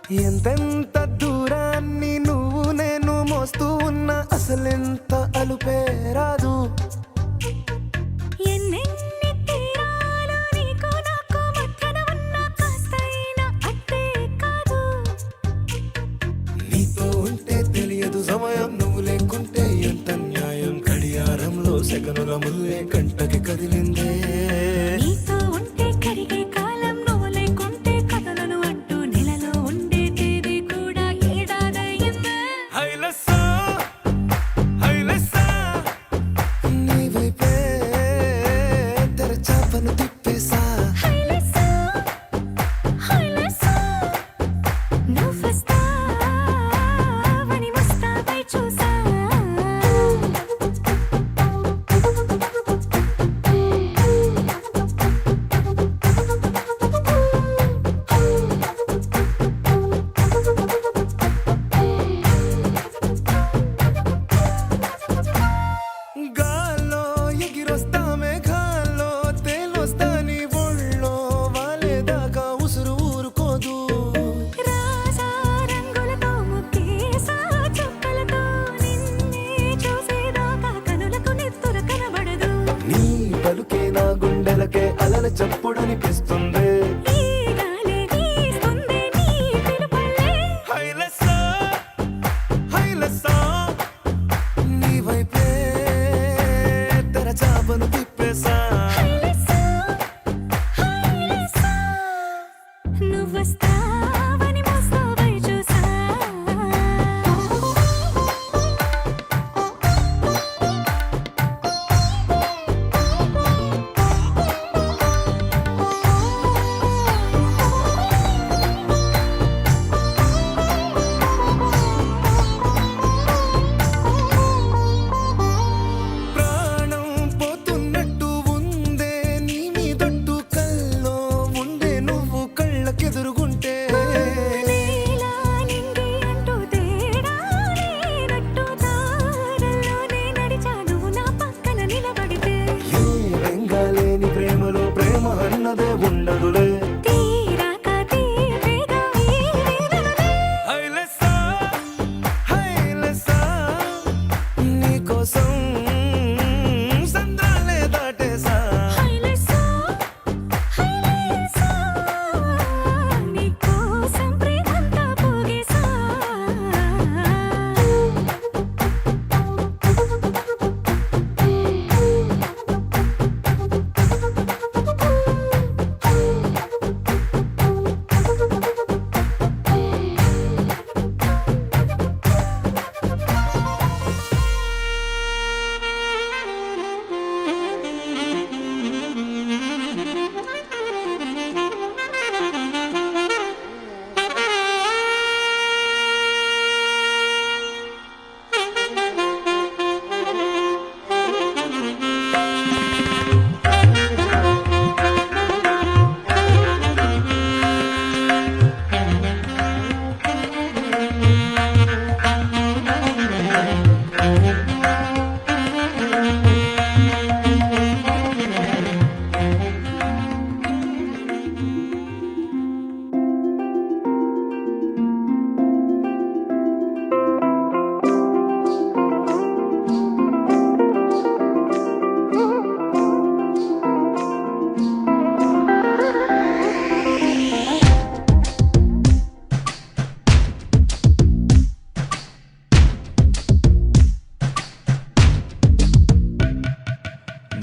ఎంతెంత దూరాన్ని నువ్వు నేను మోస్తూ ఉన్నా అసలెంత అలుపే రాదు. ఎన్నెన్ని తీరాలు నీకు నాకు మధ్యన ఉన్నా కాస్తైనా అట్టే కాదు. నీతో ఉంటే తెలియదు సమయం, నువ్వు లేకుంటే ఎంత న్యాయం. గడియారంలో సెకనుల ముల్లే కంటకి కదిలిందే. నీతో ఉంటే కరిగే కాలం, నువ్వు లేకుంటే కథలను అంటూ నెలలో ఉండే తేదీ కూడా ఏడాదయ్యిందే. హైలెస్సా హైలెస్సా నీ వైపే తెరచాపను తిప్పేసా. హైలెస్సా హైలెస్సా నువ్వొస్తావని ముస్తాబై చూసా. గాల్లో ఎగిరొస్తా మేఘాల్లో తేలొస్తా నీ ఒళ్ళో వాలేదాకా ఉసురు ఊరుకోదు. రాజా రంగులతో ముక్కేసా చుక్కలతో నిన్నే చూసేదాకా కనులకు నెత్తుర కనబడదు. నీ పలుకే నా గుండెలకే అలల చప్పుడనిపిస్తుంది. ఈ గాలే వీస్తుంది నీ పిలుపులే. హైలెస్సా హైలెస్సా నీ వైపే తెరచాపను తిప్పేసా. హైలెస్సా హైలెస్సా నువ్వొస్తావని ముస్తాబై చూసా. ప్రాణం పోతున్నట్టు ఉందే నీ మీదొట్టు కల్లో ఉండే నువ్వు కళ్ళకెదురుగుంటే. నీలా నింగి అంటూ తేడా లేనట్టు దారుల్లోనే నడిచా నువ్వు నా పక్కన నిలబడితే. ఏ బెంగాలేని ప్రేమలో ప్రేమ అన్నదే ఉండదులే. తీరాక తీపిగా ఈ వేదనలే. హైలెస్సా హైలెస్సా నీకోసం సంద్రాలే దాటేసా. హైలెస్సా హైలెస్సా నీకోసం ప్రేమంతా పోగేసా.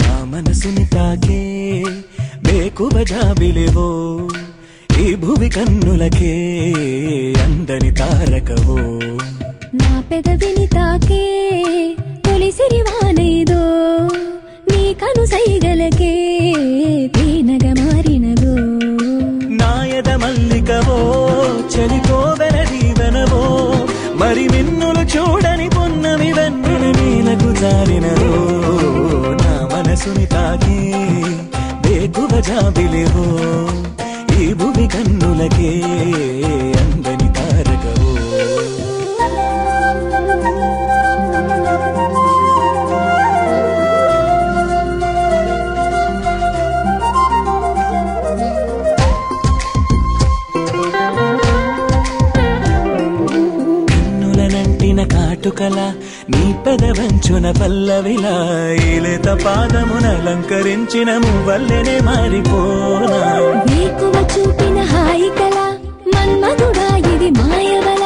నా మనసుని తాకే బేకువ జాబిలివో, ఈ భువి కన్నులకే అందని తారకవో. నా పెదవిని తాకే తొలి సిరివానేదో, నీ కను సైగలకే తేనగ మారినదో. నాయద మల్లికవో చలికోవెల దీవెనవో, మరి మిన్నులు చూడని పొన్నమి వెన్నెల నీలకు జారినవో. నా మనసుని తాకే బేకువ జాబిలివో, ఈ భువి కన్నులకే అందని తారకవో. అంచున పల్లవిలా ఈలేత పాదమున అలంకరించిన మువ్వల్లెనే మారిపోనా నీకువ చూపిన హాయి కల మన్మధుడా ఇది మాయవల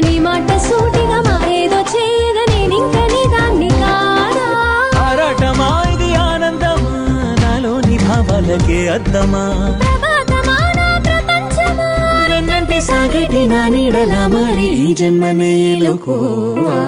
నీ మాట సూటిగా మాయేదో చేయగా నేనింక నీ దాన్ని కాదా ఆరాటమా ఇది ఆనందమా నాలోని భావాలకే అద్దమా ప్రభాతమా నా ప్రపంచమా వెన్నంటి సాగటి నా నీడలా మారి ఈ జన్మనే ఎలుకోవా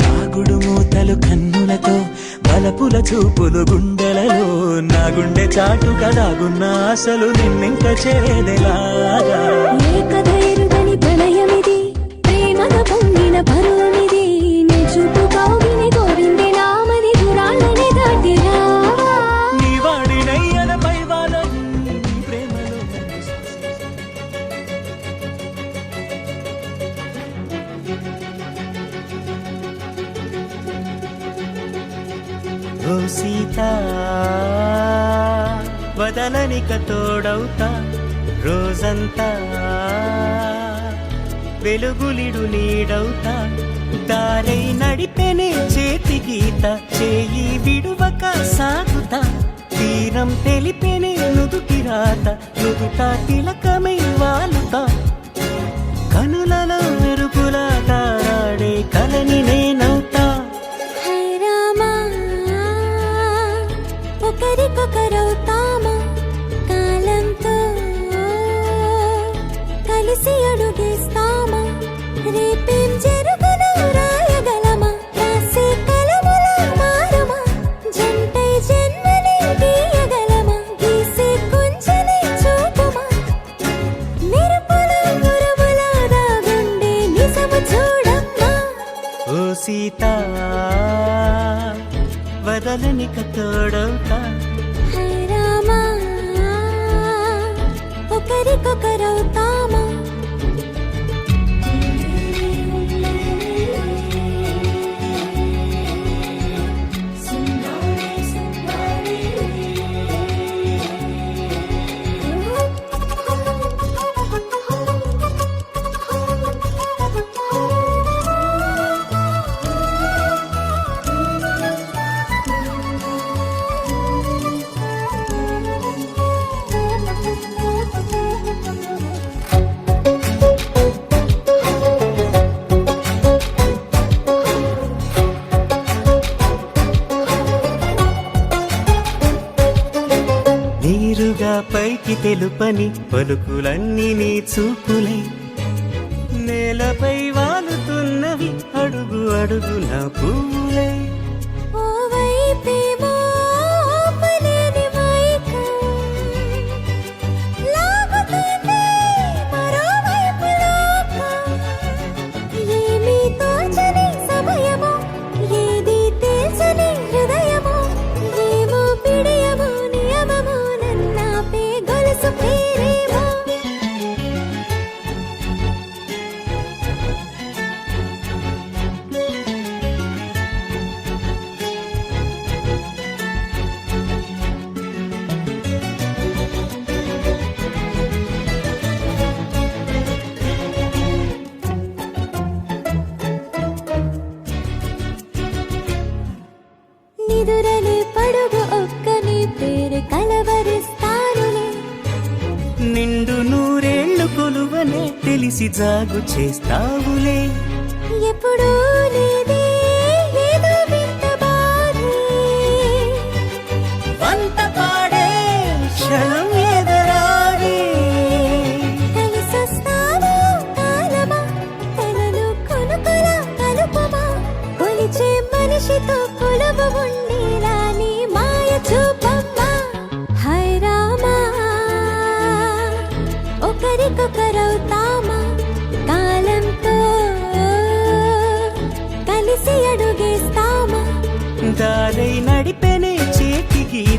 దాగుడు మూతలు కన్నులతో బలపుల చూపులు గుండెలలో నా గుండె చాటుగా దాగున్న అసలు నిన్నింక చేరేదెలాగా ఏ కథ ఎరుగని ప్రళయమిది ప్రేమగా పొంగిన పరువమిది నీ చూపు కౌగిని గోవింది నామది దూరాలనే దాటి రావా నీ వాడినయ్యన పైవాలను నీ ప్రేమలో ఓ సీత వదలనిక తోడవుతా రోజంతా వెలుగులిడు నీడవుతా దారై నడిపెనే చేతి గీత చేయి విడువక సాగుతా తీరం తెలిపెనే నుదుటి రాత నుదుట తిలకమై వాలుతా కనులలో మెరుగుల తారాడే కలని నేనవుతా హై రామా ఒకరికొకరవుతామా కాలంతో కలిసి అడుగేస్తామా రేపేం జరుగును రాయగలమా రాసే కలముల మారమా జంటై జన్మని గీయగలమా గీసే కొంచెని చూపుమా మెరుపుల మురముల దాగుండే నిజము చూడమ్మా ఓ సీత వదలనిక తోడవుతా హై రామా ఒకరికొకరవుతామా నీరుగా పైకి తెలుపని పలుకులన్నీ నీ చూపులై నేలపై వాలుతున్నవి అడుగు అడుగున పువ్వులై ఓ వైపేమో ఆపలేని మైకం లాగుతుంది మరోవైపు లోకం ఏమీ తోచని సమయమో ఏది తేల్చని హృదయమో ఏమో పిడియమో నియమమో నన్నాపే గొలుసు పేరేమో నిదురలే పడుగు ఒక్కని పేరు కలవరిస్తానులే నిండు నూరేళ్లు కొలువనే తెలిసి జాగు చేస్తావులే ఎప్పుడూ లేదే ఏదో వింత బాధే వంత పాడే క్షణం ఎదరాడే కలిసొస్తావో కాలమా కలలు కొనుకల కలుపమా కొలిచే మనిషితో కొలువు ఉండేలా నీ మాయ చూపమ్మా హై రామా ఒకరికొకరవుతామా కాలంతో కలిసి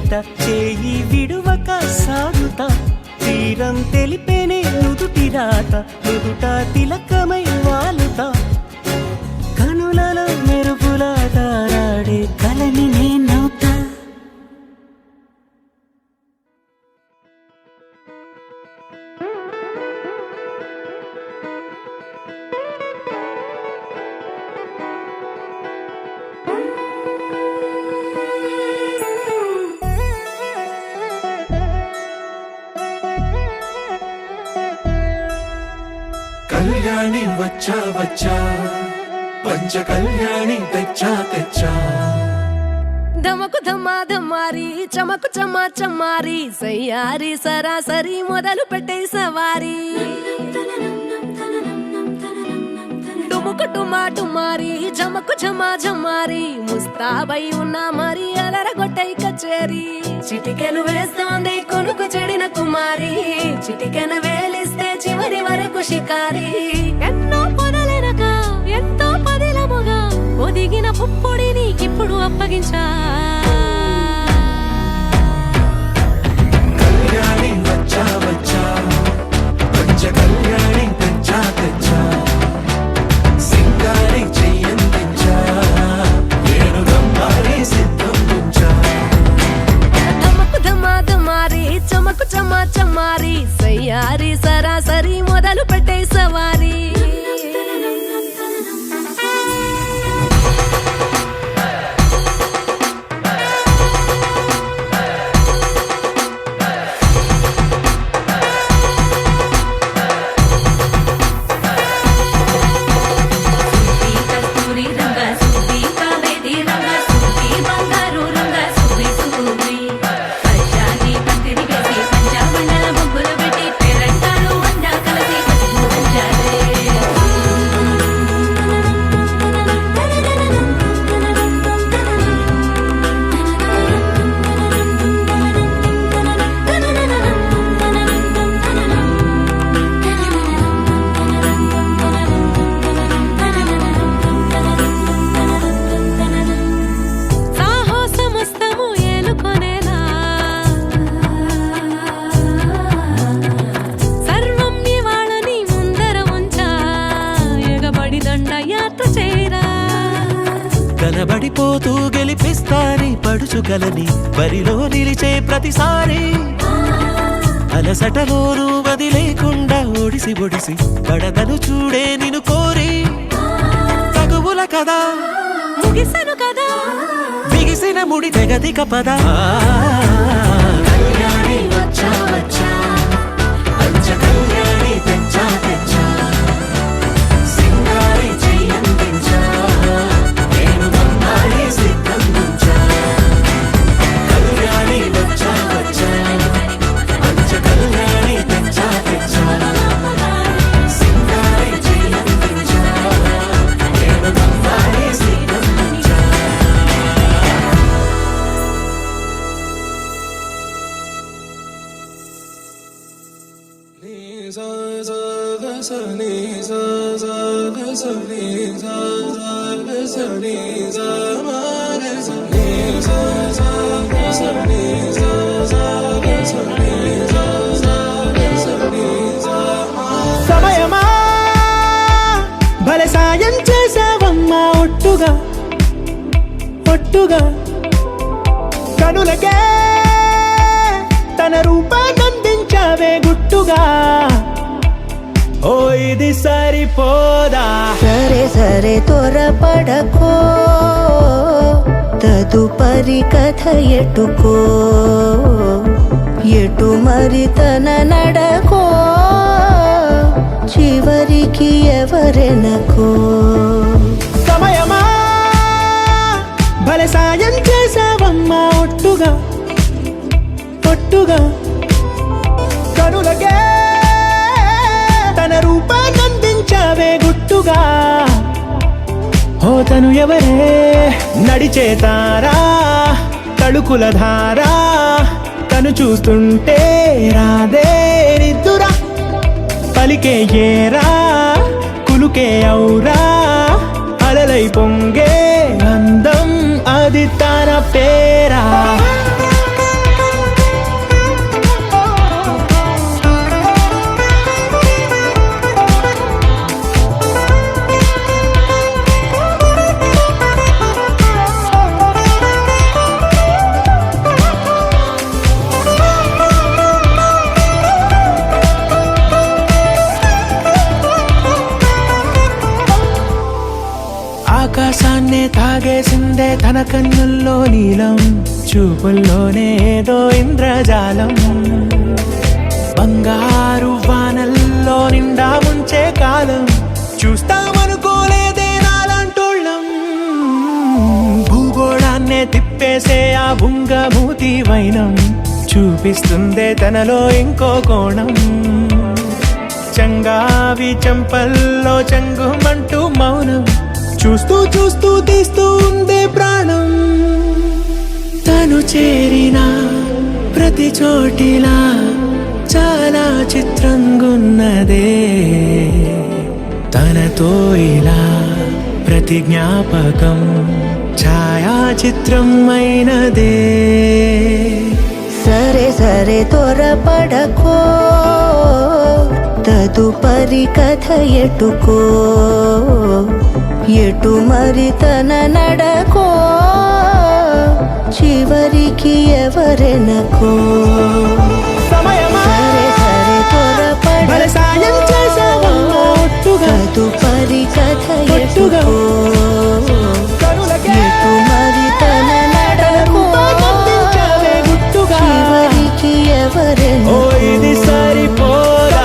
వెంట చేయి విడువక సాగుతా తీరం తెలిపేనే నుదుటి రాత నుదుట తిలకమై వాలుతా కనులలో మెరుపులా తారాడే కలని నేనవుతా కళ్యాణి వచ్చా వచ్చా పంచ కళ్యాణి తెచ్చా తెచ్చా ధమకు ధమ్మా ధమ్మారి చమకు చమ్మా చమ్మారి సయ్యారి సరాసరి మొదలు పెట్టే సవారి టుముకు టుమా టుమారి జమకు ఝమా ఝమారి ముస్తాబై ఉన్నా మరి అలరగొట్టై కచేరి చిటికెలు వేస్తోంది కొనుకు చెడిన కుమారి చిటికెన వేలిస్తే చివరి వరకు షికారి ఎన్నో పొదలెనక ఎంతో పదిలముగా ఒదిగిన పుప్పొడి నీకిప్పుడు అప్పగించా కళ్యాణి వచ్చా వచ్చా పంచ కళ్యాణి తెచ్చా తెచ్చా సింగారి చెయ్యందించా ఏడు గమ్మారి సిద్ధం ఉంచా ధమకు ధమా ధమారి చమకు చమా చమ్మారి సయ్యారి సరాసరి మొదలు పెట్టే సవారి కనబడిపోతూ గెలిపిస్తాని పడుచుకలని బరిలో నిలిచే ప్రతిసారి అలసటలోనూ వదిలేకుండా ఒడిసి ఒడిసి కడదను చూడే నిన్ను కోరి తగువుల కదా ముగిసను కదా బిగిసిన ముడి తెగదిక పద కళ్యాణి వచ్చా వచ్చా పంచ కళ్యాణి తెచ్చా తెచ్చా సింగారి చెయ్యందించా ఏడు గమ్మారి సిద్ధం ఉంచా కళ్యాణి వచ్చా వచ్చా పంచ కళ్యాణి తెచ్చా తెచ్చా సింగారి చెయ్యందించా ఏడు గమ్మారి సిద్ధం ఉంచా సమయమా భలే సాయం చేసావమ్మా ఒట్టుగా ఒట్టుగా కనులకే తన రూపాన్నందించావే గుట్టుగా ఓ ఇది సరిపోదా సరే సరే త్వరపడకో తదుపరి కథ ఎటుకో ఎటు మరి తన నడకో చివరికి ఎవరెనకో సమయమా భలే సాయం చేసావమ్మా ఒట్టుగా ఒట్టుగా కనులకే తన రూపాన్నందించావే గుట్టుగా ఓ తను ఎవరే నడిచే తారా తళుకుల ధారా తను చూస్తుంటే రాదే నిద్దురా పలికే ఏరా కులుకే ఔరా అలలై పొంగే అందం అది తన పేరా ఆకాశాన్నే తాగేసిందే తన కన్నుల్లో నీలం, చూపుల్లోనే ఏదో ఇంద్రజాలం. బంగారు వానల్లో నిండా ముంచే కాలం, చూస్తామనుకోలేదే నాలాంటోళ్ళం. భూగోళాన్నే తిప్పేసే ఆ బుంగమూతి వైనం, చూపిస్తుందే తనలో ఇంకో కోణం. చంగావి చంపల్లో చంగుమంటూ మౌనం, చూస్తూ చూస్తూ తీస్తూ ఉందే ప్రాణం. తను చేరిన ప్రతి చోటిలా చాలా చిత్రంగున్నదే, తనతో ఇలా ప్రతి జ్ఞాపకం ఛాయాచిత్రం అయినదే. సరే సరే త్వరపడకో, తదుపరి కథ ఎటుకో, ఎటు మరి తన నడకో, చివరికి ఎవరెనకో. సరే సరే త్వరపడకో, తదుపరి కథ ఎటుకో, ఎటు మరి తన నడకో, చివరికి ఎవరెనకో. ఇది సరిపోదా?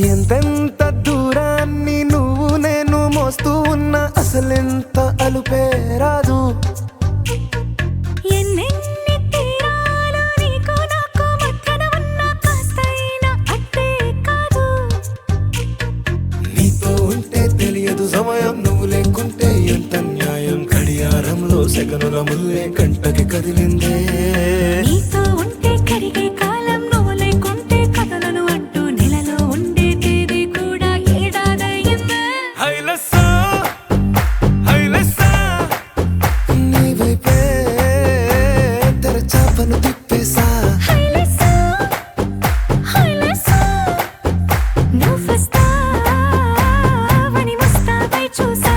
ఎంతెంత దూరాన్ని నువ్వు నేను మోస్తూ ఉన్నా అసలెంత అలుపే రాదు. ఎన్నెన్ని తీరాలు నీకు నాకు మధ్యన ఉన్న కాస్తైనా అట్టే కాదు. నీతో ఉంటే తెలియదు సమయం, నువ్వు లేకుంటే ఎంత న్యాయం. గడియారంలో సెకనుల ముల్లే కంటకి కదిలిందే. నీతో ఉంటే కరిగే కాలం, నువ్వు లేకుంటే కథలను అంటూ నెలలో ఉండే తేదీ కూడా ఏడాదయ్యిందే. హైలెస్సా హైలెస్సా, నీ వైపే తెరచాపను తిప్పేసా. హైలెస్సా హైలెస్సా, నువ్వు వస్తావని ముస్తాబై చూసా.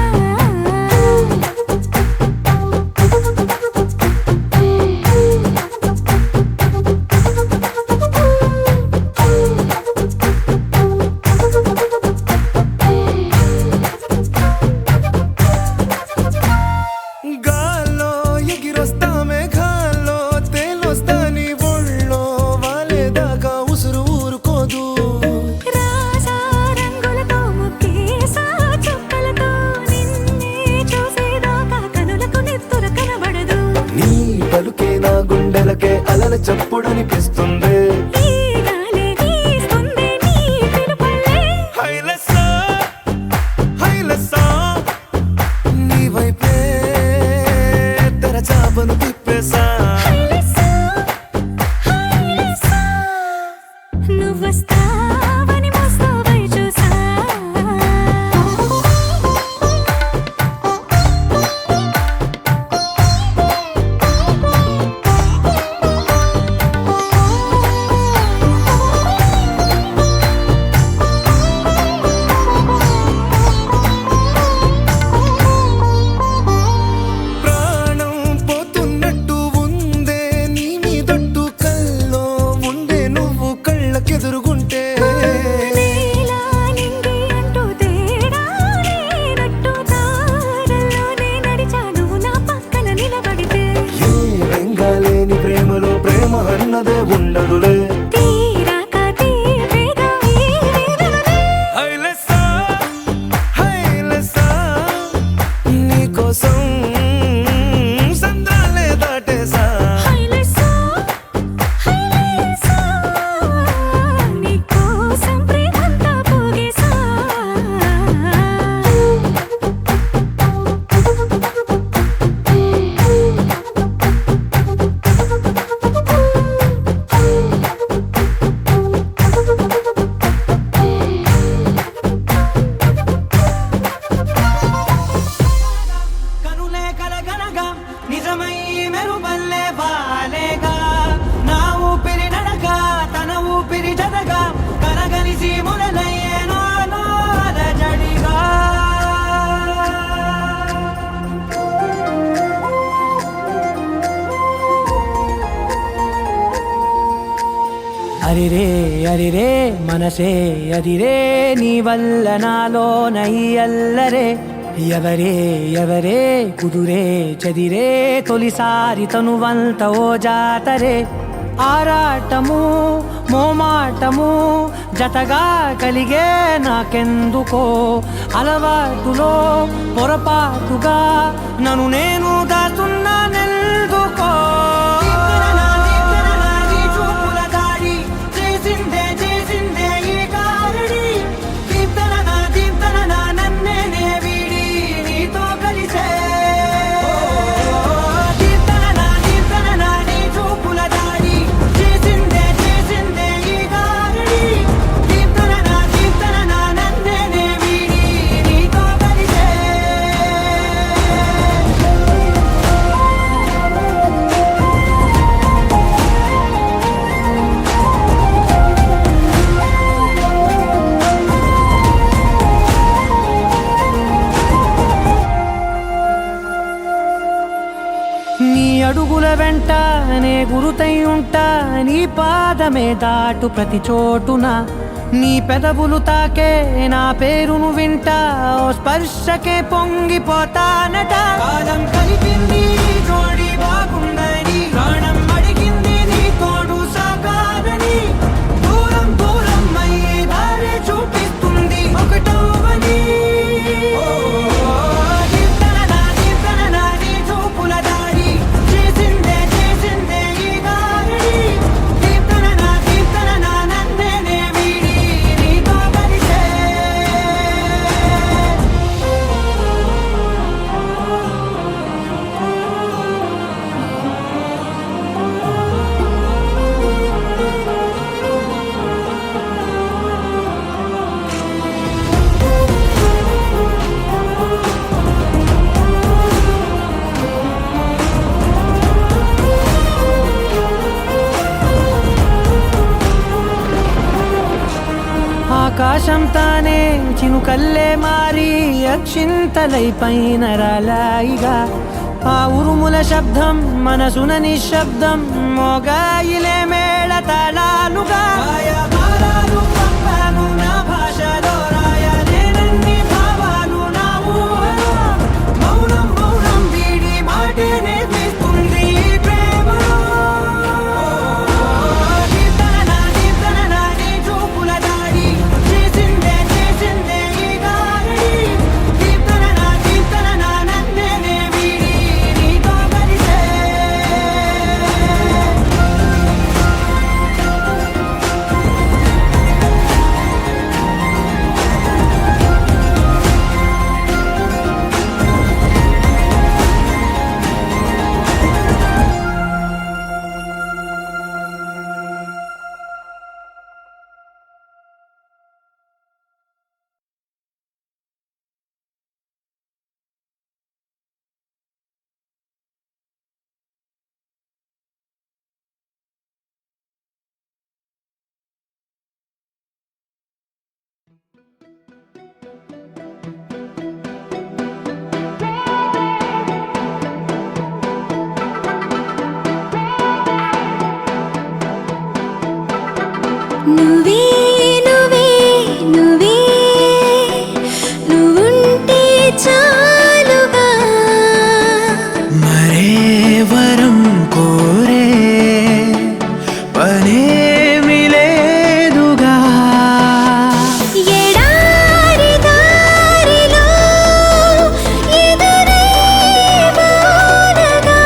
అరిరే అరిరే మనసే అదిరే నీ వల్ల నాలోన ఈ అల్లరే ఎవరే ఎవరే కుదురే చదిరే తొలిసారి తనువంత ఓ జాతరే ఆరాటము మోమాటము జతగా కలిగే నాకెందుకో అలవాటులో పొరపాటుగా నన్ను నేను దాస్తున్నానెందుకో నీ అడుగుల వెంట నే గురుతై ఉంటా నీ పాదమే దాటు ప్రతి చోటున నీ పెదవులు తాకే నా పేరును వింటా ఓ స్పర్శకే పొంగిపోతానట కాలం కలిపింది జోడి బాగుందని ప్రాణం అడిగింది నీ తోడు సాగాలని దూరం దూరం అయ్యే దారి చూపిస్తుంది ఒకటోవని ఆకాశం తానే చినుకల్లే మారి అక్షింతలై పైన రాలాయిగా ఆ ఉరుముల శబ్దం మనసున నిశ్శబ్దం మోగాయిలే మేళ తాళాలుగా నా భాషలో రాయలేనన్ని భావాలు నా ఊహలో మౌనం మౌనం వీడి మాటే నేర్పిస్తుంది ప్రేమలో నువ్వే నువ్వే నువ్వే నువ్వుంటే చాలుగా మరే వరం కోరే పనేమి లేదుగా ఎడారి దారిలో ఎదురై వానగా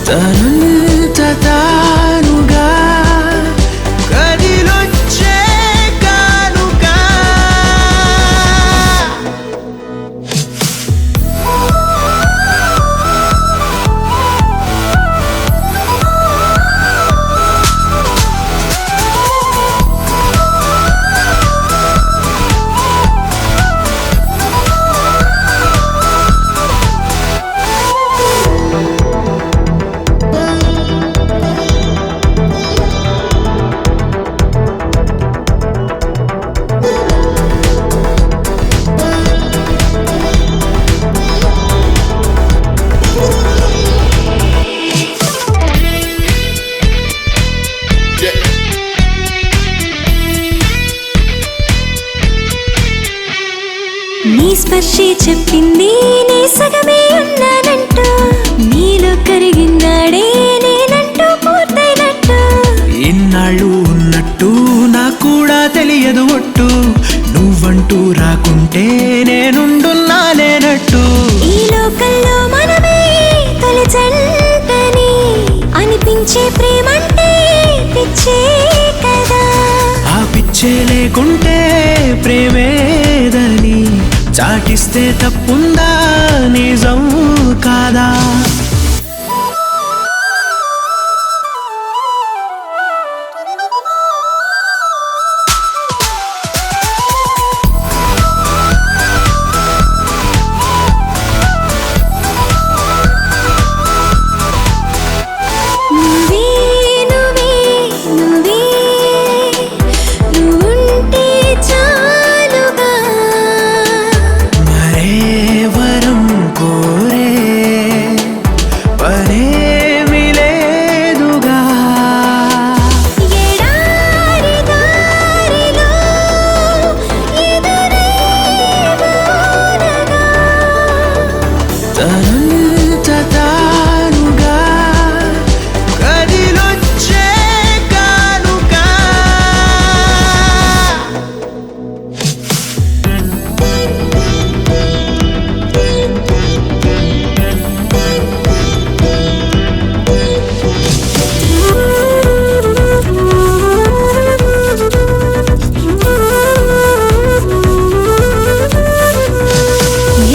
తనంత తానుగా కదిలొచ్చే కానుగా స్పర్శే చెప్పింది నీ సగమే ఉన్నానంటూ నీలో కరిగినాడే నేనంటూ పూర్తయినట్టు ఇన్నాళ్ళు ఉన్నట్టు నాకు కూడా తెలియదు ఒట్టు నువ్వంటూ రాకుంటే నేనుండున్నా లేనట్టు ఈ లోకల్లో మనమే తొలి జంటని అనిపించే ప్రేమంటే పిచ్చే కదా ఆ పిచ్చే లేకుంటే ప్రేమేదని చాటిస్తే తప్పుందా నిజం కాదా నువ్వే నువ్వే నువ్వే నువ్వుంటే చాలుగా మరే వరం కోరే పనేమి లేదుగా ఎడారి దారిలో ఎదురే వానగా తనంత తానుగా కదిలొచ్చే కానుక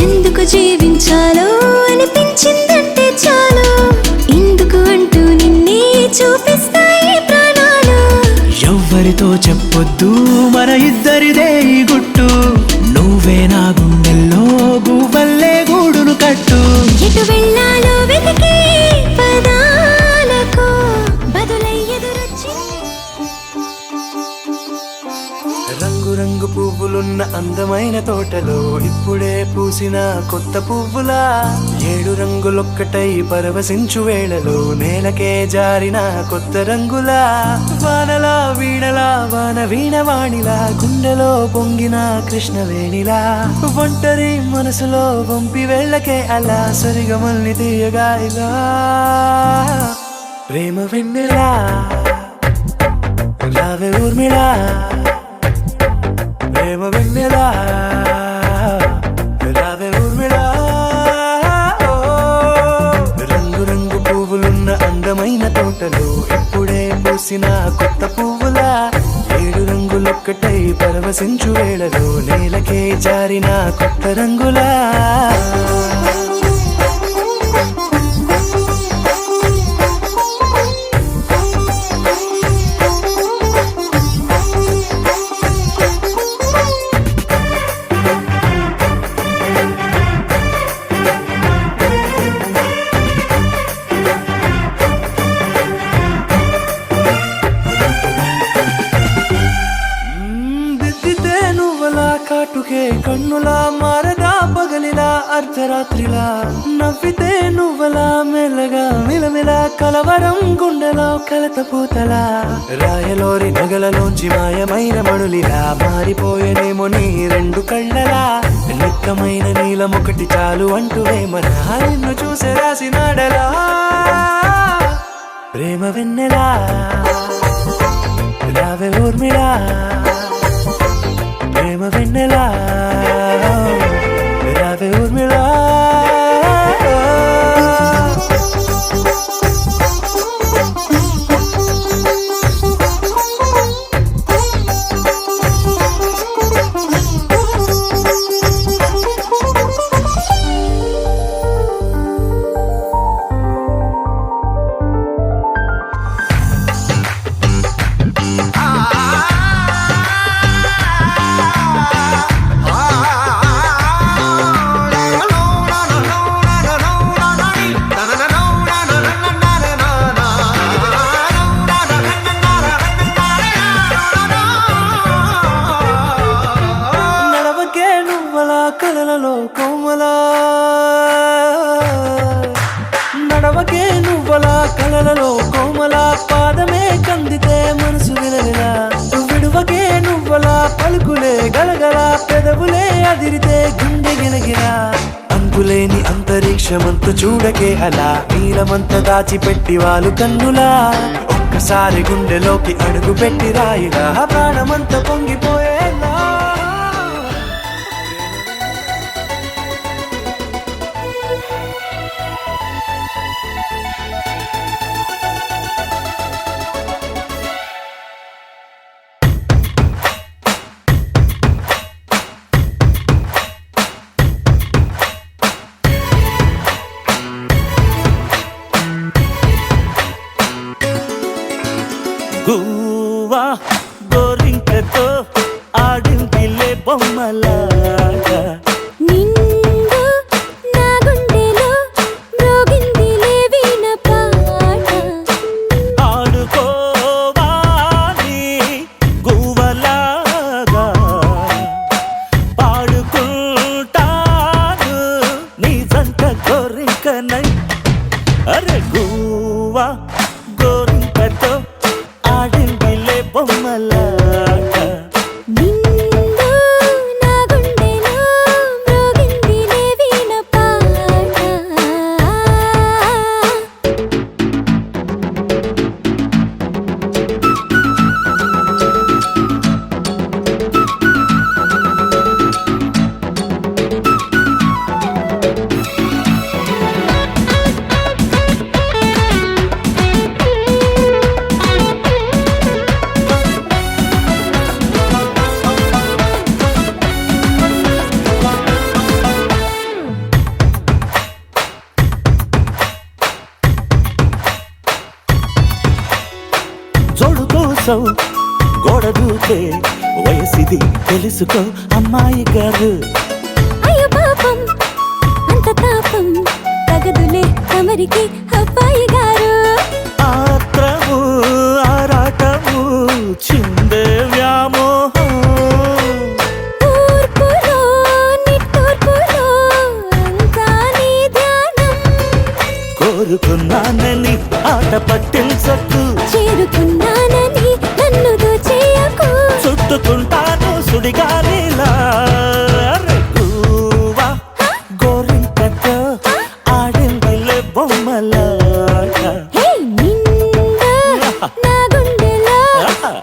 ఎందుకు జీవించాలో అనిపించిందంటే చాలు ఇందుకు అంటూ నిన్నే చూపిస్తాయి ప్రాణాలు ఎవ్వరితో చెప్పొద్దు మన ఇద్దరిదే ఈ గుట్టు నువ్వే నా గుండెల్లో గువ్వల్లే గూడును కట్టు ఎటు వెళ్ళాలో వెతికే పదాలకు బదులై ఎదురొచ్చి రంగు రంగు పువ్వులున్న అందమైన తోటలో ఇప్పుడే పూసిన కొత్త పువ్వులా 7 రంగులొక్కటై పరవశించు వేళలో నేలకే జారిన కొత్త రంగులా వానలా వీణలా వాన వీణవాణిలా గుండెలో పొంగిన కృష్ణవేణిలా ఒంటరి మనసులో వంపి వెళ్ళకే అలా సరిగమల్ని తీయగా ఇలా ప్రేమ వెన్నెలా రావే ఊర్మిళా ప్రేమ వెన్నెలా రావే ఊర్మిళా రంగు రంగు పువ్వులున్న అందమైన తోటలో ఇప్పుడే పూసిన కొత్త పువ్వులా 7 రంగులొక్కటై పరవశించు వేళలో నేలకే జారిన కొత్త రంగులా దిద్దితే నువ్వలా కాటుకే కన్నులా మారదా పగలిలా అర్ధరాత్రిలా నవ్వితే నువ్వలా మెల్లగా మిలమిలా కలవరం గుండెలో కలత పూతలా రాయలోరి నగలలోంచి మాయమైన మణులిలా మారిపోయేనేమో నీ 2 కళ్ళలా నిక్కమైన నీలమొకటి చాలు అంటూ వేమనా నిన్ను చూసే రాసినాడలా ప్రేమ వెన్నెలా రావే ఊర్మిళా ప్రేమ వెన్నెలా రావే ఊర్మిళా పలుకులే గలగల పెదవులే అదిరితే గుండె గిలగిలా అంతులేని అంతరిక్షమంత చూడకే అలా నీలమంత దాచిపెట్టి వాళ్ళు కన్నులా ఒక్కసారి గుండెలోకి అడుగు పెట్టి రాయిలా ప్రాణమంత పొంగిపోయేలా గువ్వా గోరింకతో ఆడిందిలే బొమ్మలాగా నిండు నా గుండెలో మ్రోగిందిలే వీణ పాట ఆడుకోవాలి గువ్వలాగా పాడుకుంటాను నీ జంట గోరింకనై అరే గువ్వా గోరింకతో ఆడిందిలే బొమ్మలాగా నిండు నా గుండెలో మ్రోగిందిలే వీణ పాట జోడు కోసం గోడ దూకే వయసిది తెలుసుకో అమ్మాయి గారు అయ్యో పాపం అంత తాపం తగదులే తమరికి అబ్బాయి గారు ఆత్రము ఆరాటము చిందే వ్యామోహం తూర్పులో నిట్టూర్పులో అంతా నీ ధ్యానం కోరుకున్నానని ఆట పట్టించకు చేరుకున్నానని నన్ను దోచేయకు చుట్టుకుంటాను సుడిగాలిలా గువ్వా గోరింకతో ఆడిందిలే బొమ్మలాగా హే నిండు నా గుండెలో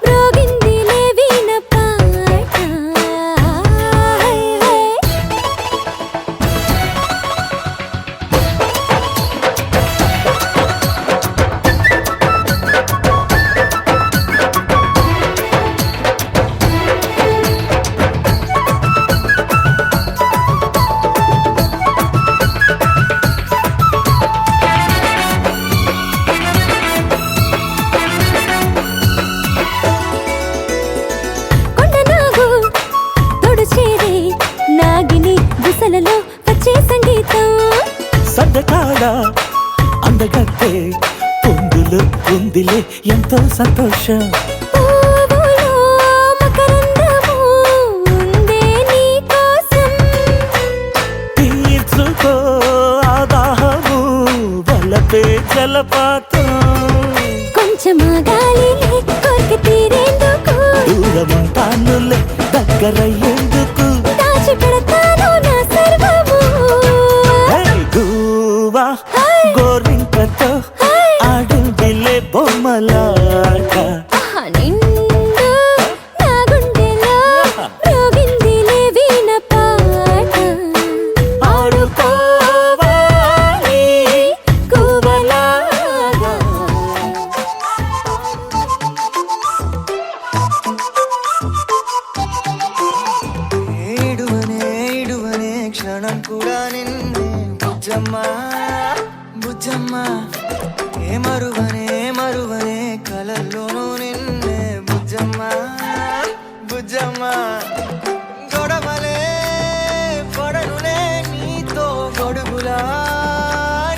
మ్రోగిందిలే వీణ పాట హే హే కొండనాగు తోడు చేరే నాగిని గుసలలో వచ్చే సంగీతం సడ్డకాడ అందగట్టే పొందులు ఉందిలే ఎంతో సంతోషం పువ్వులో మకరందము ఉందే నీ కోసం తీర్చుకో ఆదాహము వలపే జలపాతం కొంచెమా గాలిలే కోరిక తీరేందుకు దూరముంటానులే దగ్గరయ్యేందుకు దాచిపెడతాను నా సర్వము హే గువ్వా గోరింకతో ఆడిందిలే బొమ్మలాగా ఆహా, నిండు నా గుండెలో మ్రోగిందిలే వీణ పాట ఆడుకోవాలి గువ్వలాగా ఏడువనే క్షణం కూడా నిన్నే బుజ్జమ్మా బుజ్జమ్మా ఏ మరువనే కలల్లోనూ నిన్నే బుజ్జమ్మా బుజ్జమ్మా గొడవలే పడనులే నీతో గొడుగులా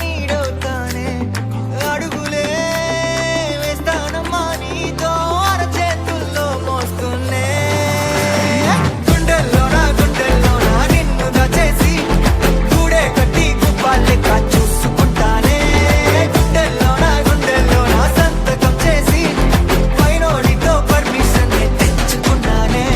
నీడవుతానే అడుగులే వేస్తానమ్మా నీతో అరచేతుల్లో మోస్తున్నే గుండెల్లోన నిన్ను దచేసి గూడే కట్టి గుప్పాలెక్క చూసుకుంటానే గుండెల్లోన సంతకం చేసి పైనోడితో పర్మిషన్ తెచ్చుకున్నానే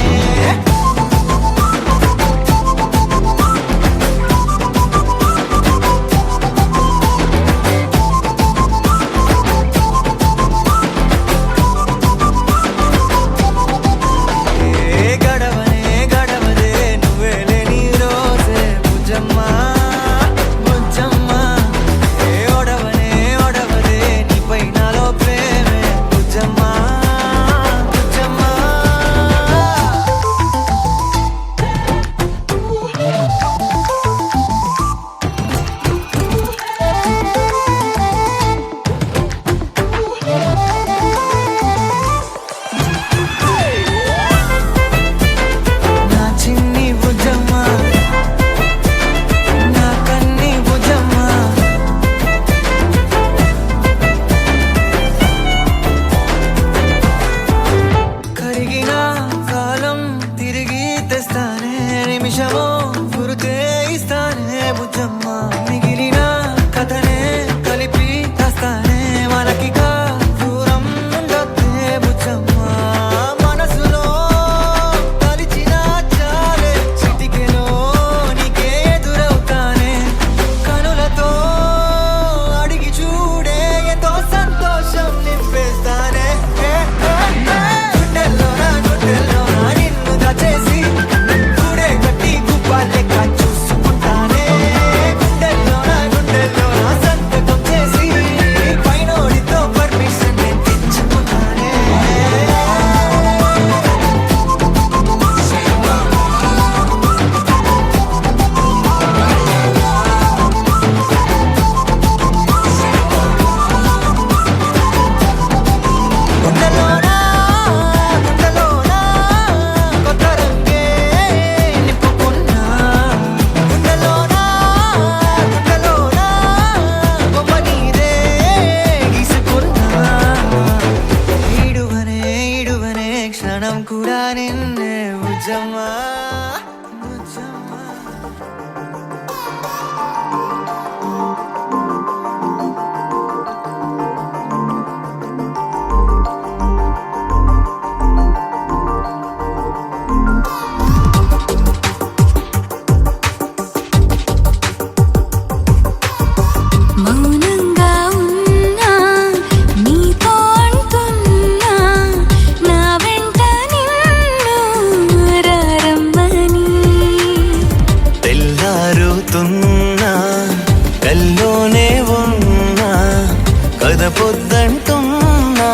ప్రాణం కూడా నిన్నే ఉజమా మౌనంగా ఉన్నా నీతో అంటున్నా నా వెంట నిన్ను రమ్మని తెల్లారుతున్నా కల్లోనే ఉన్నా కథ పొద్దంటున్నా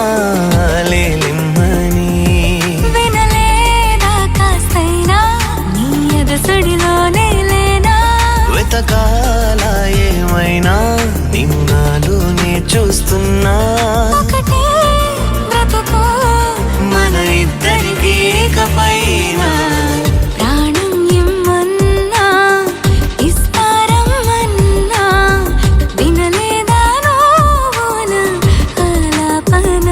లేలిమ్మని వినలేదా కాస్తైనా నీ ఎదసడిలోనే లేనా వెతకాల ఏమైనా నిన్ను నాలోనే చూస్తున్నా ఒకటే బ్రతుకు మన ఇద్దరికి ఇకపైన ప్రాణం ఇమ్మన్నా ఇస్తారమ్మన్నా వినలేదా నువ్వు నా ఆలాపన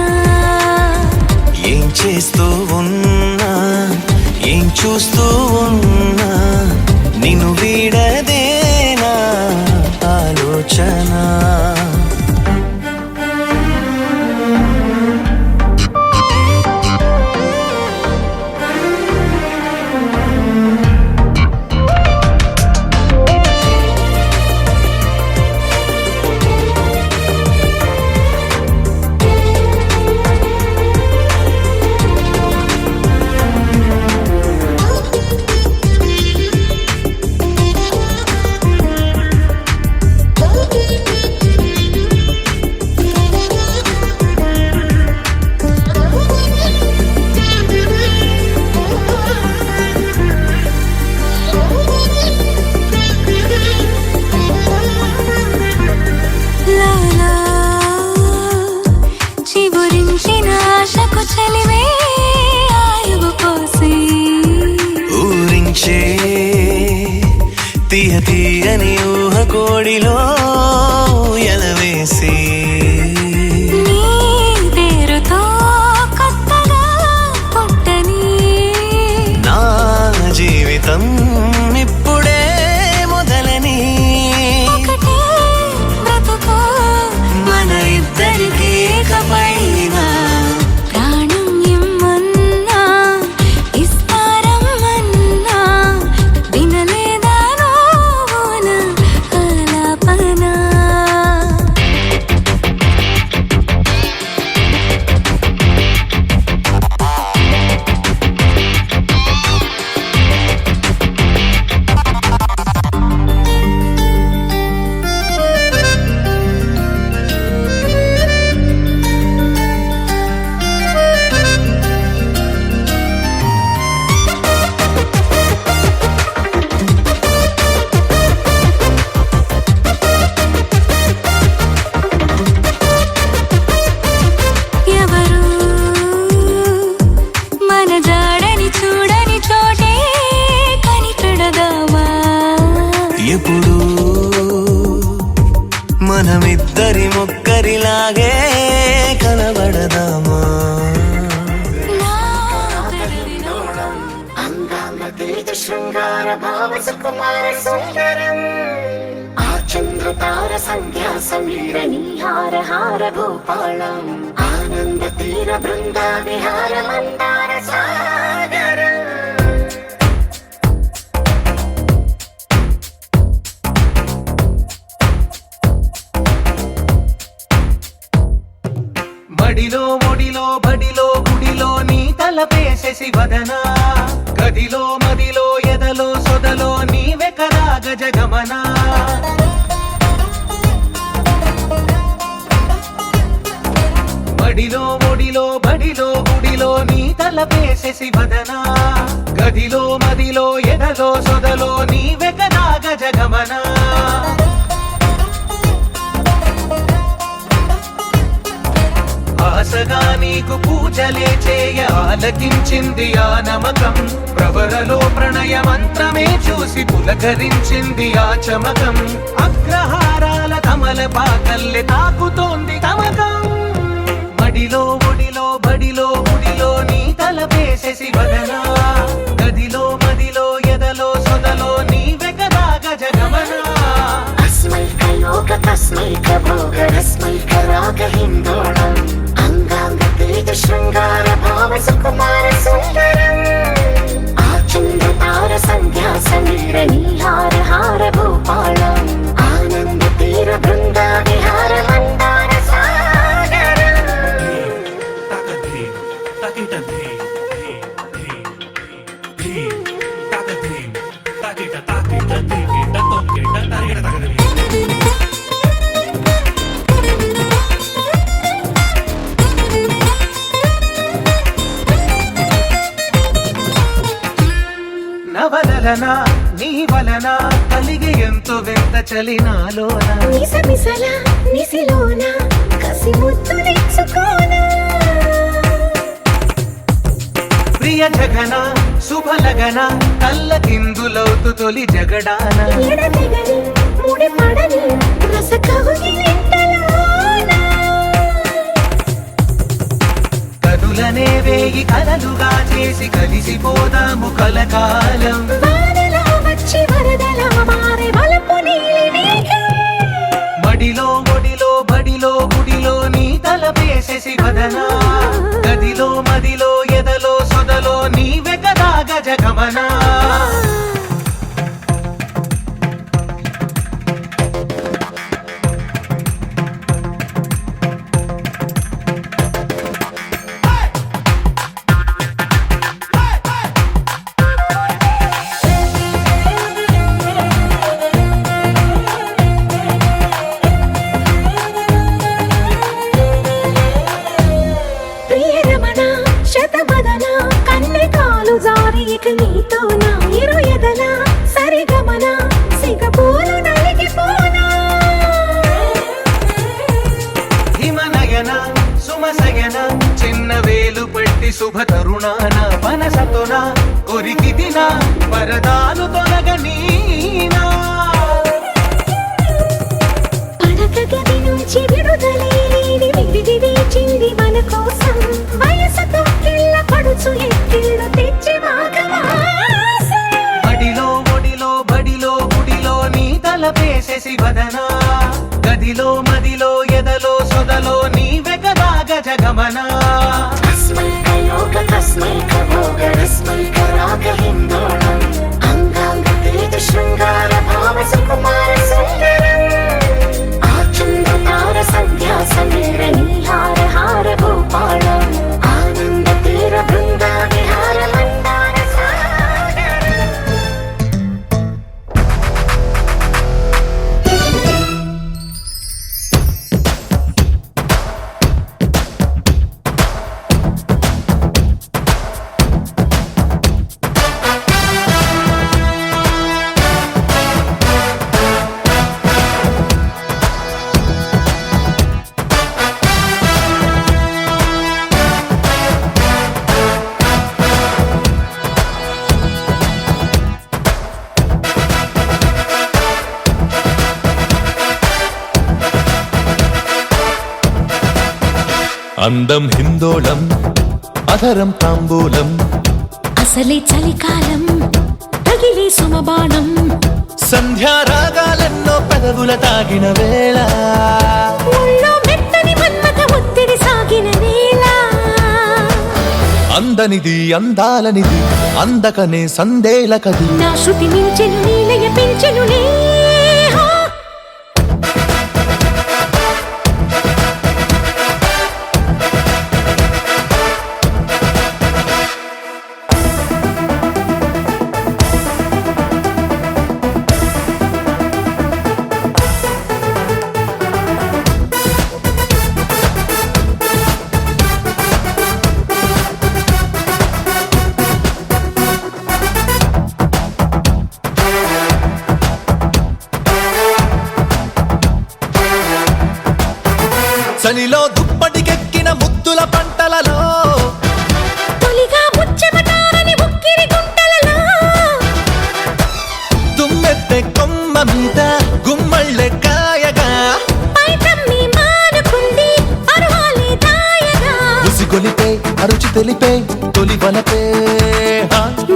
ఏం చేస్తూ ఉన్నా ఏం చూస్తూ ఉన్నా నిన్ను వీడదేనా ఆలోచన లాలా చిగురించిన ఆశకు చలివే ఆయువు పోసి ఊరించే తీయ తీయని ఊహ కోడిలో ఎలవేసి నీ పేరుతో కొత్తగా పుట్టని నా జీవితం ఇప్పుడే మొదలని ఒకటే బ్రతుకు మన ఇద్దరికి ఇకపైన ప్రాణం ఇమ్మన్నా ఇస్తారమ్మన్నా వినలేదా నువ్వు నా ఆలాపన ఎవరు మన జాడని చూడని చోటే కనిపెడదామా ఎప్పుడు మనమిద్దరి మొక్కరిలాగే కనబడదామా నా పెదవిలో శృంగార భావ సుకుమార సుందరం ఆ చంద్రతార సంధ్యా సమీర నీహార హార భూపాళం ఆనంద తీర బృంద విహార మందార సాగరం మడిలో ఒడిలో బడిలో గుడిలో నీ తలపేసేసి వదనా గదిలో మదిలో ఎదలో సొదలో నీవె కదా గజగమనా మడిలో ఒడిలో బడిలో గుడిలో నీ తలపేసేసి వదనా గదిలో మదిలో ఎదలో సొదలో నీవె కదా గజగమనా ఆశగా నీకు పూజలే చేయ ఆలకించింది ఆ నమకం ప్రవరలో ప్రణయ మంత్రమే చూసి పులకరించింది ఆ చమకం అగ్రహారాల కమల పాకల్లె తాకుతోంది తమకం మడిలో ఒడిలో బడిలో గుడిలో నీ తలపేసే నవలన నీ వలన కలిగి ఎంతో వింత చలినాలోన నిసమిసల నిసిలోన కసి ముద్దులిచ్చుకోన ప్రియ జగన శుభలగన కళ్ళకిందులవుతు తొలి జగడాన ఎడతెగని ముడి పడని రస కవుగిలింతలోన కనులనే వేయి కలలుగా చేసి కలిసిపోదాము కలకాలం వానలా వచ్చి వరదలా మారే వలపు నీలి మేఘం మడిలో ఒడిలో బడిలో గుడిలో నీ తలపేసేసి వదనా గదిలో మదిలో ఎదలో సొదలో నీవె కదా గజగమనా ప్రియరమణ శతమదన కన్నెకాలు జారి ఇక నీతో నా ఇరు ఎదల సరిగమన సిగపూలు నలిగిపోనా హిమనయన సుమసయన చిన్న వేలు పట్టి శుభ తరుణాన మనసతోన కొరికి దిన వరదాను తొలగనీనా పడక గది నుంచి విడుదలేని విడిది వేచింది మన కోసం వయసుతో కిళ్ళ పడుచు ఎక్కిళ్ళు తెచ్చి వాగవాసే బడిలో ఒడిలో బడిలో గుడిలో నీ తలపేసేసి వదనా గదిలో మదిలో ఎదలో సొదలో నీవె కదా గజగమనా తస్మై కయోగ తస్మై కభోగ రస్మై కరాగ హిందోళం అంగాంగ తేజ శృంగార భావ సుకుమార సుందరం ఆచంద్రతార సంధ్యా సమీర నీహార హార భూపాళం ఆనంద తీర బృందా విహార మందార సాగరం అందం హిందోళం అధరం తాంబూలం అసలే చలికాలం తగిలే సుమబాణం సంధ్యారాగాలెన్నో పెదవుల తాగిన వేళ ఒళ్ళో మెత్తని మన్మథ ఒత్తిడి సాగిన వేళ అందనిది అందాలనిది అందకనే సందేలకది నా శృతి మించెను నీలయ పెంచెను నేహ చలిలో దుప్పటికెక్కిన ముద్దుల పంటలలో తొలిగా ముచ్చెమటారని ఉక్కిరి గుంటలలో తుమ్మెత్తే కొమ్మ మీద గుమ్మళ్ళె కాయగా పైటమ్మి మానుకుంది పర్వాలే దాయగా ఉసిగొలిపే అరుచి తెలిపే తొలి వలపే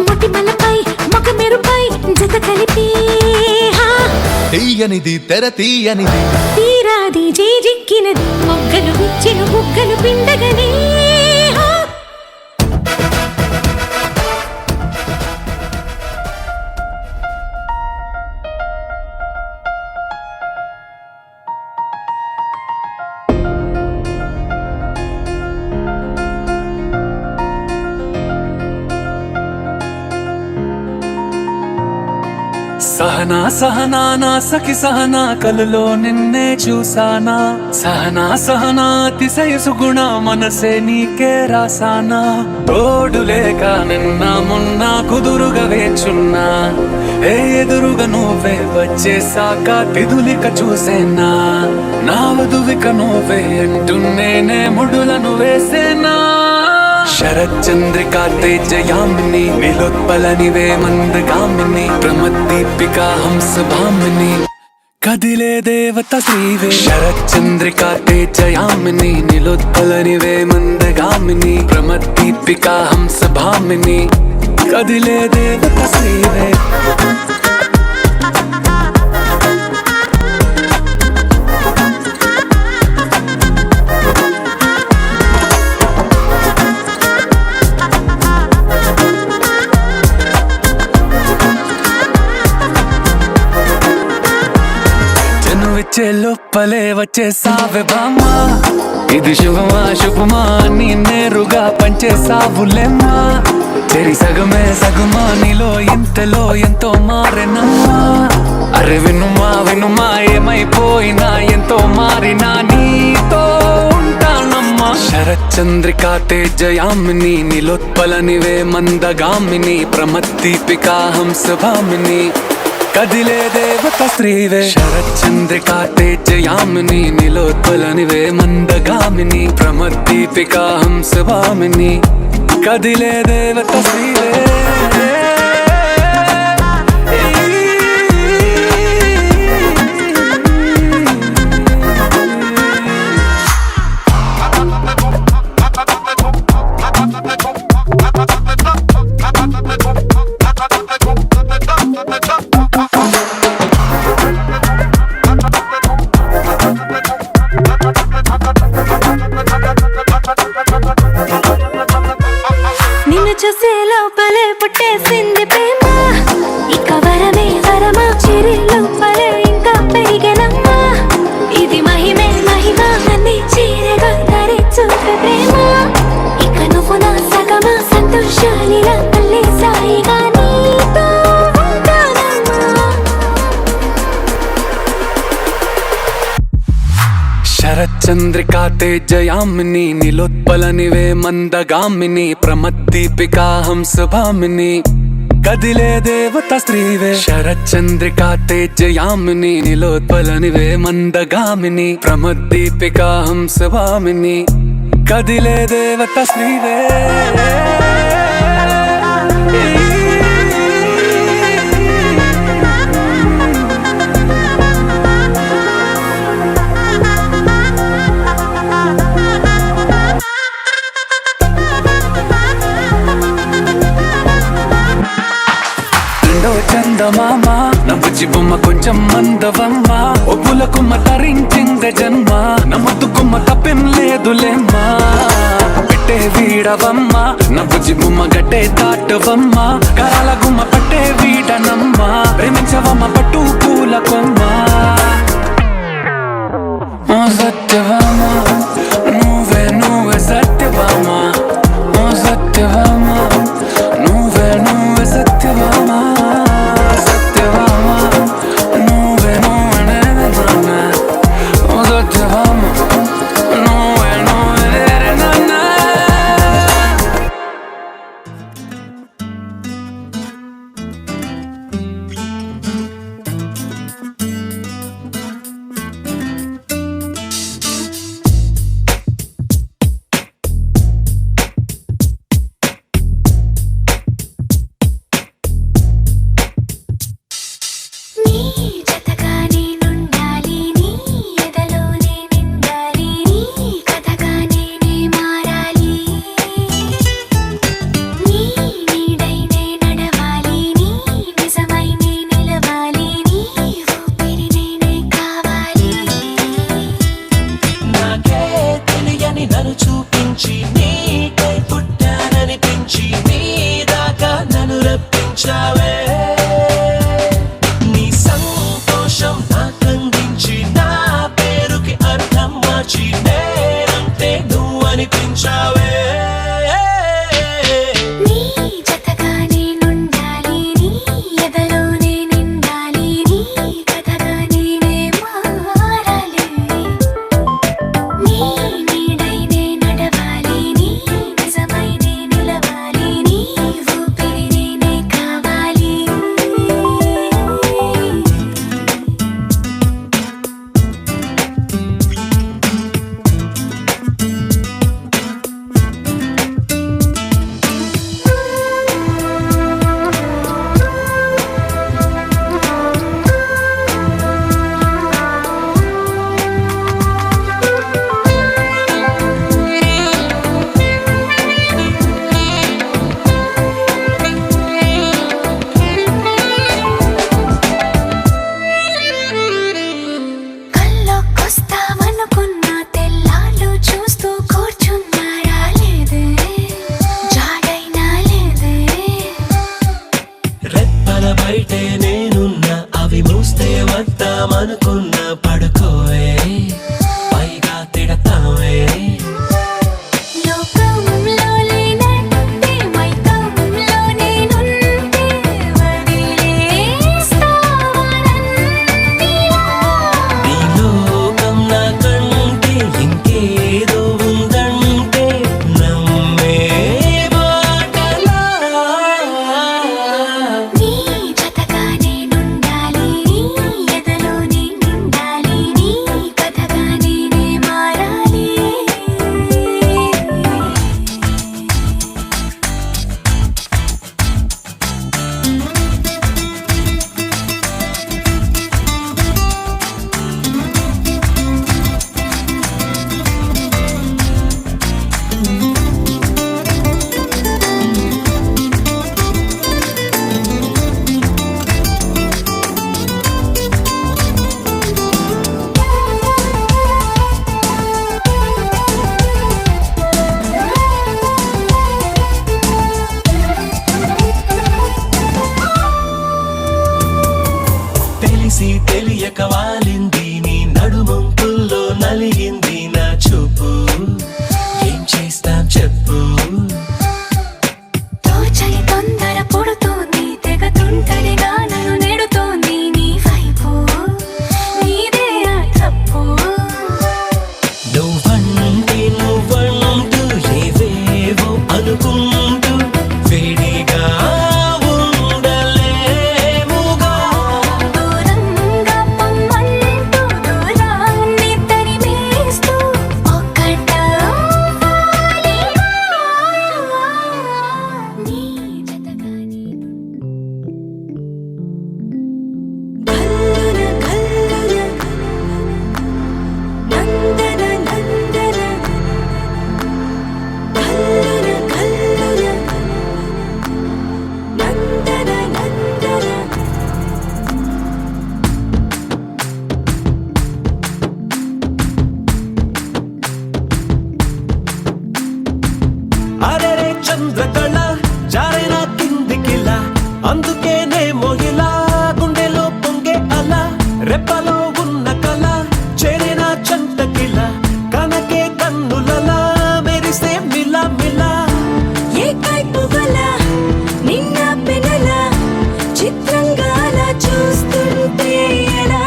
మొటిమలపై మొగ మెరుపై జత కలిపి తీయనిది తెర తీయనిది తీరాది జేజిక్కినది మొగ్గలు విచ్చెను బుగ్గలు పిండగనే సహనా సహనా నా సఖి సహనా కలలో నిన్నే చూసానా సహనా సహనా అతిశయ సుగుణ మనసే నీకే రాసానా తోడు లేక నిన్న మొన్న కుదురుగా వేచున్నా ఏ ఎదురుగా నువ్వే వచ్చేసాక తిదులిక చూసేనా నా వధువిక నువ్వే అంటున్నేనే ముడులను వేసేనా శరచంద్రికా తేజయామిని నిలోత్పలనివే మందగామిని ప్రమద్దీపికా హంసభామిని కదిలే దేవత శ్రీవే శరచంద్రికా తేజయామిని నిలోత్పలనివే మందగామిని ప్రమద్దీపికా హంసభామిని కదిలే దేవత శ్రీవే వచ్చే లోపలే వచ్చేసావే బామ్మా ఇది శుభమా శుభమా నీ నేరుగా పంచేసావులేమ్మా చెరి సగమే సగమా నీలో ఇంతలో ఎంతో మారెనమ్మా అరే వినుమా వినుమా ఏమైపోయినా ఎంతో మారినా నీతో ఉంటానమ్మా శరచంద్రికా తేజయామిని నిలోత్పలనివే మందగామిని ప్రమద్దీపికా హంసభామిని కదిలే దేవత శ్రీవే శరచంద్రికా తేజయామిని నిలోత్పలనివే మందగామిని ప్రమద్దీపికా హంసభామిని కదిలే దేవత శ్రీవే నిన్ను చూసే లోపలే పుట్టేసింది ప్రేమ ఇక వరమే వరమా చిరి లోపలే ఇంకా పెరిగెనమ్మా ఇది మహిమే మహిమ అన్ని చీరగా ధరి చూపే ప్రేమ ఇక నువ్వు నా సగమా సంతోషాలిలా మళ్ళీ సాయిగా నీతో ఉంటానమ్మా శరచంద్రికా తేజయామిని నిలోత్పలనివే మందగామిని ప్రమద్దీపికా హంసభామిని కదిలే దేవత శ్రీవే శరచంద్రికా తేజయామిని నిలోత్పలనివే మందగామిని ప్రమద్దీపికా హంసభామిని కదిలే దేవత శ్రీవే చందమామ నవ్వుచి బొమ్మ కొంచెం మందవమ్మ ఒప్పుల కుమ్మ తరించింద జన్మ నమ్మద్దు కుమ్మ తప్పేం లేదులేమ్మా పెట్టే వీడవమ్మ నవ్వుచి బొమ్మ గట్టే దాటవమ్మ కరాల గుమ్మ పట్టే వీడనమ్మ ప్రేమించవమ్మ పట్టు పూల కొమ్మ ఓ సత్యవామ నువ్వే నువ్వే సత్యవామ ఓ సత్యవామ నువ్వే నువ్వే సత్యవామ పడుకుందామనుకున్నా పడుకోవే పైగా తిడతావే లోకంలో లేనట్టే మైకంలో నేనుంటే వదిలేస్తావా నన్నిలా? నీ లోకం నాకంటే ఇంకేదో ఉందంటే నమ్మే మాటలా నీ జతగా నేనుండాలి, నీ ఎదలో నే నిండాలి, నీ కథగా నేనే మారాలి. తెలిసి తెలియక వాలింది నీ నడుమంపుల్లో నలిగింది నా చూపు ఏం చేస్తాం చెప్పు తోచని తొందర పుడుతోంది, తెగ తుంటరిగా నన్ను నెడుతోంది నీ వైపు. నీదే ఆ తప్పు. నువ్వంటూ ఏవేవో అనుకుంటూ వేడిగా ఉండలేముగా దూరంగా పొమ్మంటూ దూరాన్ని తరిమేస్తూ ఒక్కటవ్వాలి. నీ జతగా నేను కల్లున కల్లున నందన నందన కల్లున కల్లున నందన నందన. అరెరే చంద్రకళ జారైన కిందికిలా అందుకేనే మొహిలా గుండెలో పొంగే అలా రెప్పలో ఉన్న కళ చేరిన చంటకిలా కనకే కన్నులలా మెరిసే మిలా మిలా ఏ కైపు వల నిన్న పెనల చిత్రంగా అలా చూస్తుంటే ఎలా?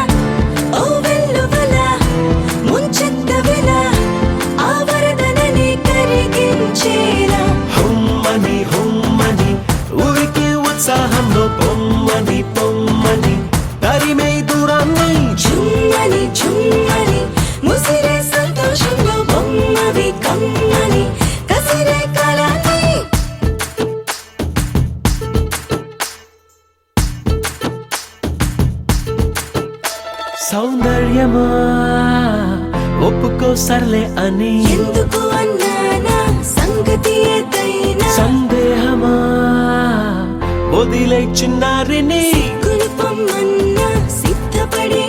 ఓ వెల్లువల ముంచెత్తవిల ఆ వరదనని కరిగించేలా. హుమ్మని హుమ్మని ఊరికి ఉత్సాహంలో పొమ్మని పొమ్మని తరిమే దూరాన్ని చుమ్మని చుమ్మని ముసిరే సంతోషంలో బొమ్మవి కమ్మని కసిరే కాలాన్ని. సౌందర్యమా ఒప్పుకో సర్లే అని ఎందుకు అన్నానా సంగతి ఏదైనా సందేహమా వదిలే చిన్నారిని సిగ్గులు పొమ్మన్నా సిద్ధపడే